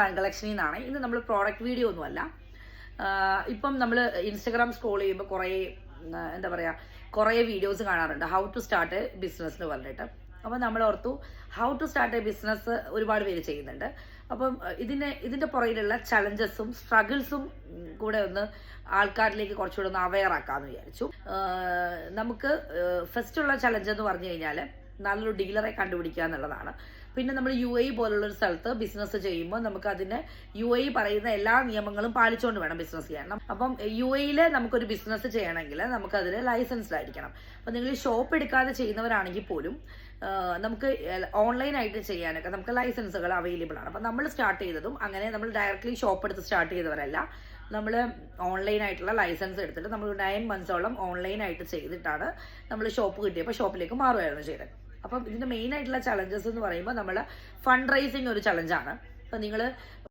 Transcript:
Brand കളക്ഷനിൽ നിന്നാണ്. ഇന്ന് നമ്മൾ പ്രോഡക്റ്റ് വീഡിയോ ഒന്നുമല്ല. ഇപ്പം നമ്മൾ ഇൻസ്റ്റഗ്രാം സ്ക്രോൾ ചെയ്യുമ്പോൾ എന്താ പറയുക, കുറേ വീഡിയോസ് കാണാറുണ്ട് how to start a business എന്ന് പറഞ്ഞിട്ട്. അപ്പം നമ്മൾ ഓർത്തു how to start a business ഒരുപാട് പേര് ചെയ്യുന്നുണ്ട്. അപ്പം ഇതിൻ്റെ പുറകിലുള്ള ചലഞ്ചസും സ്ട്രഗിൾസും കൂടെ ഒന്ന് ആൾക്കാരിലേക്ക് കുറച്ചുകൂടെ ഒന്ന് അവെയർ ആക്കാമെന്ന് വിചാരിച്ചു. നമുക്ക് ഫസ്റ്റുള്ള ചലഞ്ച് എന്ന് പറഞ്ഞു കഴിഞ്ഞാൽ നല്ലൊരു ഡീലറെ കണ്ടുപിടിക്കുക എന്നുള്ളതാണ്. പിന്നെ നമ്മൾ UAE പോലുള്ളൊരു സ്ഥലത്ത് ബിസിനസ് ചെയ്യുമ്പോൾ നമുക്ക് അതിന് UAE പറയുന്ന എല്ലാ നിയമങ്ങളും പാലിച്ചുകൊണ്ട് വേണം ബിസിനസ് ചെയ്യാൻ. അപ്പം UAE നമുക്കൊരു ബിസിനസ് ചെയ്യണമെങ്കിൽ നമുക്കതിൽ ലൈസൻസ്ഡ് ആയിരിക്കണം. അപ്പം നിങ്ങൾ ഷോപ്പ് എടുക്കാതെ ചെയ്യുന്നവരാണെങ്കിൽ പോലും നമുക്ക് ഓൺലൈനായിട്ട് ചെയ്യാനൊക്കെ നമുക്ക് ലൈസൻസുകൾ അവൈലബിൾ ആണ്. അപ്പം നമ്മൾ സ്റ്റാർട്ട് ചെയ്തതും അങ്ങനെ നമ്മൾ ഡയറക്റ്റ്ലി ഷോപ്പ് എടുത്ത് സ്റ്റാർട്ട് ചെയ്തവരല്ല. നമ്മൾ ഓൺലൈനായിട്ടുള്ള ലൈസൻസ് എടുത്തിട്ട് നമ്മൾ 9 മന്ത്സോളം ഓൺലൈനായിട്ട് ചെയ്തിട്ടാണ് നമ്മൾ ഷോപ്പ് കിട്ടിയപ്പോൾ ഷോപ്പിലേക്ക് മാറുകയായിരുന്നു ചെയ്തത്. അപ്പം ഇതിൻ്റെ മെയിൻ ആയിട്ടുള്ള ചലഞ്ചസ് എന്ന് പറയുമ്പോൾ നമ്മൾ ഫണ്ട് റൈസിങ് ഒരു ചലഞ്ചാണ്. അപ്പം നിങ്ങൾ